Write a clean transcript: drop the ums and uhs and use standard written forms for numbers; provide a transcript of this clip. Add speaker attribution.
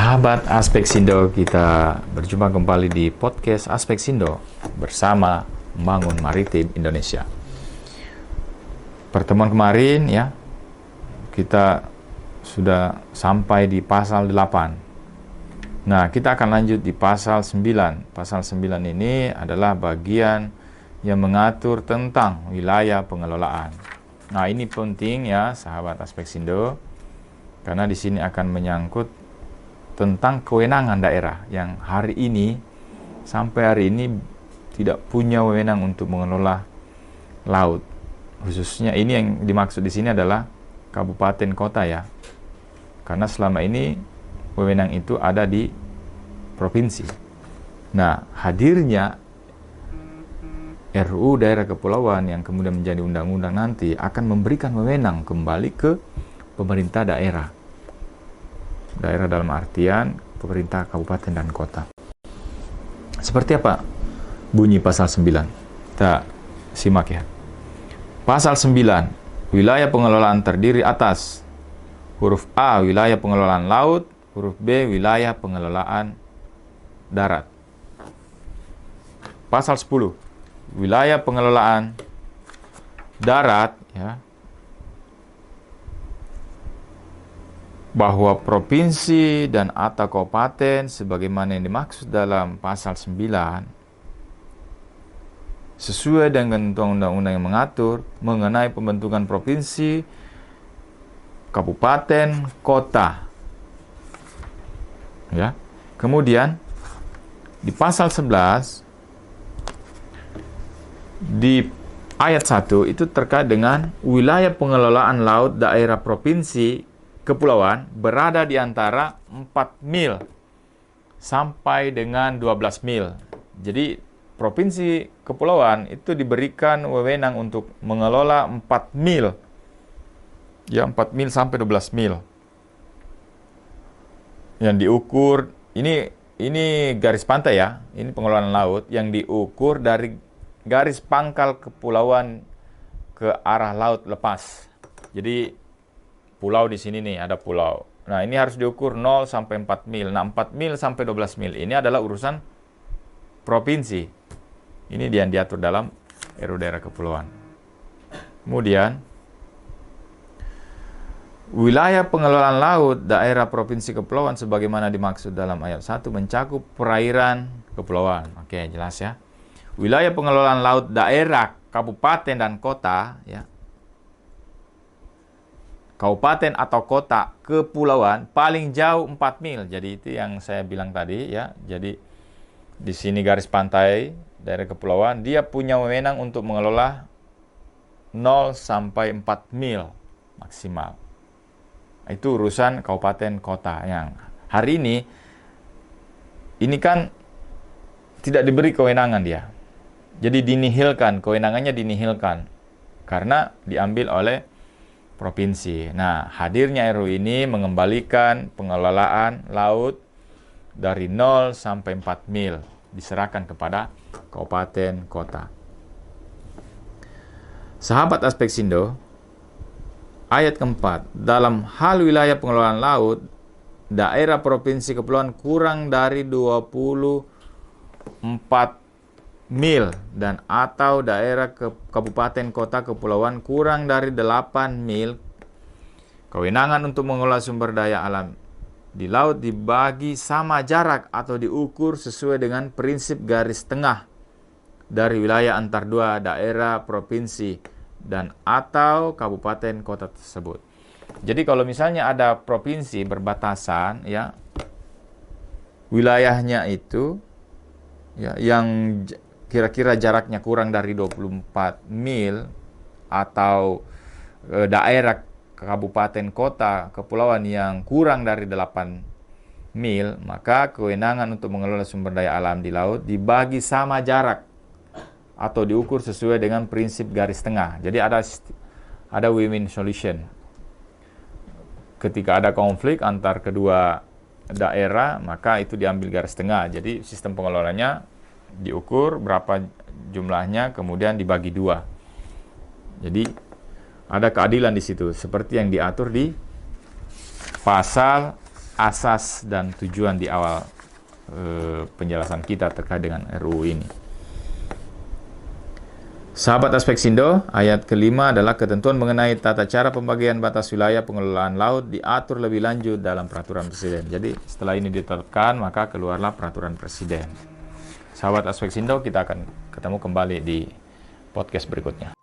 Speaker 1: Sahabat Aspek Sindo, kita berjumpa kembali di podcast Aspek Sindo bersama Membangun Maritim Indonesia. Pertemuan kemarin ya, kita sudah sampai di pasal 8. Nah, kita akan lanjut di pasal 9. Pasal 9 ini adalah bagian yang mengatur tentang wilayah pengelolaan. Nah, ini penting ya, sahabat Aspek Sindo, karena di sini akan menyangkut tentang kewenangan daerah yang sampai hari ini tidak punya wewenang untuk mengelola laut. Khususnya ini yang dimaksud di sini adalah kabupaten kota ya. Karena selama ini wewenang itu ada di provinsi. Nah, hadirnya RUU Daerah Kepulauan yang kemudian menjadi undang-undang nanti akan memberikan wewenang kembali ke pemerintah daerah. Daerah dalam artian pemerintah kabupaten dan kota. Seperti apa bunyi pasal 9? Kita simak ya. Pasal 9, wilayah pengelolaan terdiri atas huruf A, wilayah pengelolaan laut, huruf B, wilayah pengelolaan darat. Pasal 10, wilayah pengelolaan darat ya, bahwa provinsi dan atau kabupaten sebagaimana yang dimaksud dalam pasal 9 sesuai dengan undang-undang yang mengatur mengenai pembentukan provinsi, kabupaten, kota. Ya. Kemudian di pasal 11 di ayat 1 itu terkait dengan wilayah pengelolaan laut daerah provinsi kepulauan berada di antara 4 mil sampai dengan 12 mil. Jadi provinsi kepulauan itu diberikan wewenang untuk mengelola 4 mil. Ya, 4 mil sampai 12 mil. Yang diukur ini garis pantai ya. Ini pengelolaan laut yang diukur dari garis pangkal kepulauan ke arah laut lepas. Jadi pulau di sini nih, ada pulau. Nah, ini harus diukur 0 sampai 4 mil. Nah, 4 mil sampai 12 mil. Ini adalah urusan provinsi. Ini yang diatur dalam RUU Daerah Kepulauan. Kemudian, wilayah pengelolaan laut daerah provinsi kepulauan sebagaimana dimaksud dalam ayat 1 mencakup perairan kepulauan. Oke, jelas ya. Wilayah pengelolaan laut daerah kabupaten dan kota ya. Kabupaten atau kota kepulauan paling jauh 4 mil. Jadi itu yang saya bilang tadi ya. Jadi di sini garis pantai daerah kepulauan, dia punya wewenang untuk mengelola 0 sampai 4 mil maksimal. Itu urusan kabupaten kota yang hari ini kan tidak diberi kewenangan dia. Jadi dinihilkan, kewenangannya dinihilkan karena diambil oleh provinsi. Nah, hadirnya RUU ini mengembalikan pengelolaan laut dari 0 sampai 4 mil diserahkan kepada kabupaten kota. Sahabat Aspek Sindo, ayat keempat, dalam hal wilayah pengelolaan laut, daerah provinsi kepulauan kurang dari 24 mil dan atau daerah kabupaten kota kepulauan kurang dari 8 mil, kewenangan untuk mengelola sumber daya alam di laut dibagi sama jarak atau diukur sesuai dengan prinsip garis tengah dari wilayah antar dua daerah provinsi dan atau kabupaten kota tersebut. Jadi kalau misalnya ada provinsi berbatasan ya, wilayahnya itu ya yang kira-kira jaraknya kurang dari 24 mil atau daerah kabupaten kota kepulauan yang kurang dari 8 mil, maka kewenangan untuk mengelola sumber daya alam di laut dibagi sama jarak atau diukur sesuai dengan prinsip garis tengah. Jadi ada win-win solution. Ketika ada konflik antar kedua daerah, maka itu diambil garis tengah. Jadi sistem pengelolanya diukur berapa jumlahnya, kemudian dibagi 2. Jadi ada keadilan di situ, seperti yang diatur di pasal asas dan tujuan di awal penjelasan kita terkait dengan RUU ini. Sahabat Aspeksindo, ayat kelima adalah ketentuan mengenai tata cara pembagian batas wilayah pengelolaan laut diatur lebih lanjut dalam peraturan presiden. Jadi setelah ini ditetapkan, maka keluarlah peraturan presiden. Sahabat Aspeksindo, kita akan ketemu kembali di podcast berikutnya.